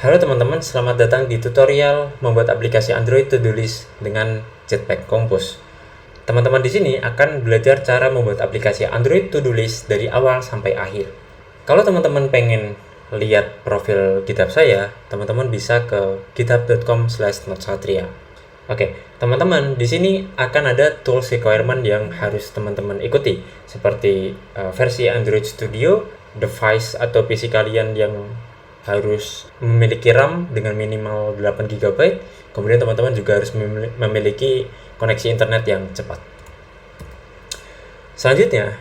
Halo teman-teman, selamat datang di tutorial membuat aplikasi Android To-Do List dengan Jetpack Compose. Teman-teman di sini akan belajar cara membuat aplikasi Android To-Do List dari awal sampai akhir. Kalau teman-teman pengen lihat profil GitHub saya, teman-teman bisa ke github.com/notsatria. Oke, teman-teman, di sini akan ada tools requirement yang harus teman-teman ikuti, seperti versi Android Studio, device atau PC kalian yang harus memiliki RAM dengan minimal 8 GB. Kemudian teman-teman juga harus memiliki koneksi internet yang cepat. Selanjutnya,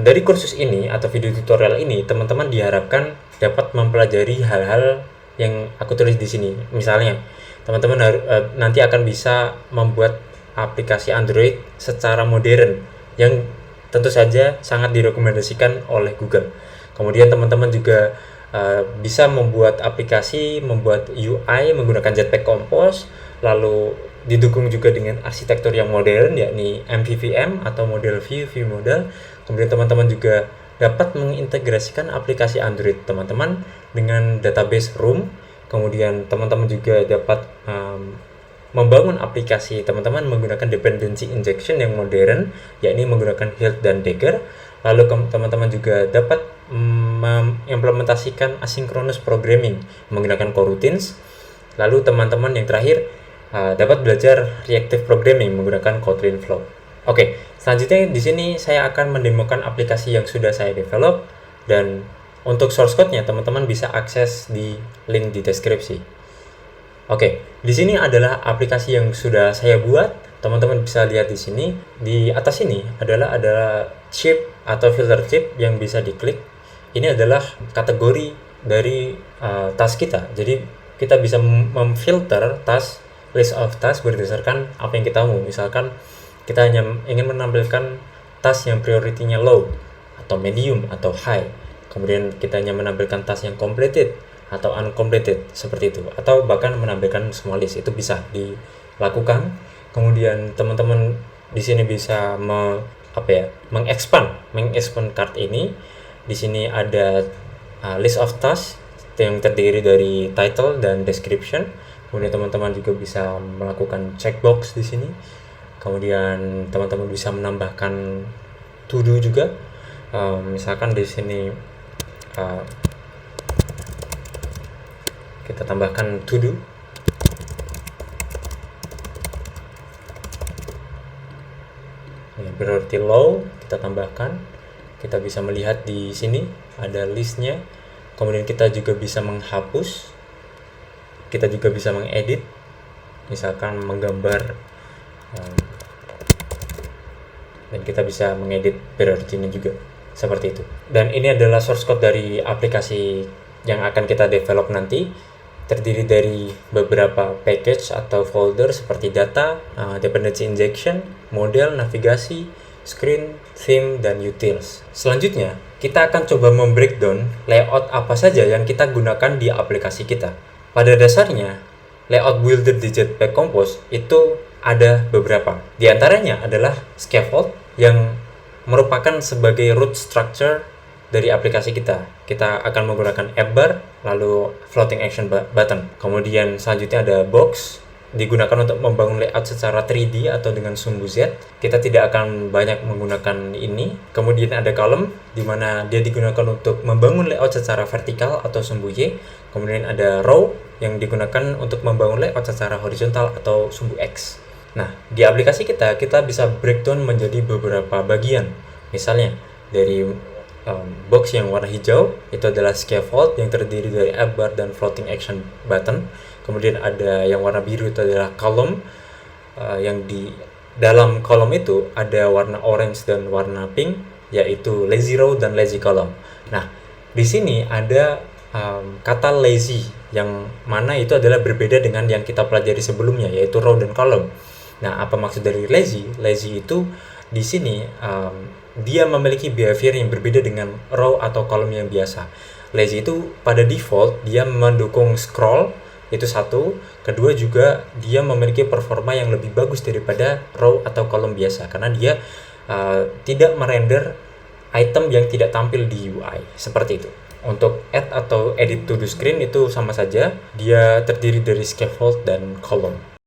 dari kursus ini atau video tutorial ini, teman-teman diharapkan dapat mempelajari hal-hal yang aku tulis di sini. Misalnya, teman-teman nanti akan bisa membuat aplikasi Android secara modern yang tentu saja sangat direkomendasikan oleh Google. Kemudian teman-teman juga bisa membuat aplikasi, membuat UI menggunakan Jetpack Compose, lalu didukung juga dengan arsitektur yang modern, yakni MVVM atau model view model. Kemudian teman-teman juga dapat mengintegrasikan aplikasi Android teman-teman dengan database Room. Kemudian teman-teman juga dapat membangun aplikasi teman-teman menggunakan dependency injection yang modern, yakni menggunakan Hilt dan Dagger. Lalu teman-teman juga dapat mengimplementasikan asynchronous programming menggunakan coroutines. Lalu teman-teman yang terakhir dapat belajar reactive programming menggunakan Kotlin Flow. Oke, selanjutnya di sini saya akan mendemokan aplikasi yang sudah saya develop, dan untuk source code-nya teman-teman bisa akses di link di deskripsi. Oke, di sini adalah aplikasi yang sudah saya buat. Teman-teman bisa lihat di sini. Di atas ini adalah chip atau filter chip yang bisa diklik. Ini adalah kategori dari task kita. Jadi kita bisa memfilter task, list of task berdasarkan apa yang kita mau. Misalkan kita hanya ingin menampilkan task yang priority-nya low atau medium atau high. Kemudian kita hanya menampilkan task yang completed atau uncompleted, seperti itu, atau bahkan menampilkan semua list. Itu bisa dilakukan. Kemudian teman-teman di sini bisa mengexpand card ini. Di sini ada list of tasks yang terdiri dari title dan description. Kemudian teman-teman juga bisa melakukan checkbox di sini. Kemudian teman-teman bisa menambahkan to do juga. Misalkan di sini kita tambahkan to do. Priority low kita tambahkan. Kita bisa melihat di sini ada listnya. Kemudian kita juga bisa menghapus. Kita juga bisa mengedit. Misalkan menggambar, dan kita bisa mengedit priority-nya juga, seperti itu. Dan ini adalah source code dari aplikasi yang akan kita develop nanti. Terdiri dari beberapa package atau folder seperti data, dependency injection, model, navigasi, screen, theme, dan utils. Selanjutnya, kita akan coba membreakdown layout apa saja yang kita gunakan di aplikasi kita. Pada dasarnya, layout builder di Jetpack Compose itu ada beberapa. Di antaranya adalah scaffold yang merupakan sebagai root structure dari aplikasi kita. Kita akan menggunakan app bar, lalu floating action button. Kemudian selanjutnya ada box, digunakan untuk membangun layout secara 3D atau dengan sumbu Z. Kita tidak akan banyak menggunakan ini. Kemudian ada column, di mana dia digunakan untuk membangun layout secara vertikal atau sumbu Y. Kemudian ada row, yang digunakan untuk membangun layout secara horizontal atau sumbu X. Nah, di aplikasi kita bisa breakdown menjadi beberapa bagian. Misalnya, dari box yang warna hijau itu adalah scaffold yang terdiri dari app bar dan floating action button. Kemudian ada yang warna biru, itu adalah column, yang di dalam kolom itu ada warna orange dan warna pink, yaitu lazy row dan lazy column. Nah, di sini ada kata lazy, yang mana itu adalah berbeda dengan yang kita pelajari sebelumnya, yaitu row dan column. Nah, apa maksud dari lazy? Lazy itu di sini dia memiliki behavior yang berbeda dengan row atau column yang biasa. Lazy itu pada default dia mendukung scroll, itu satu. Kedua juga dia memiliki performa yang lebih bagus daripada row atau column biasa, karena dia tidak merender item yang tidak tampil di UI, seperti itu. Untuk add atau edit to the screen itu sama saja, dia terdiri dari scaffold dan column.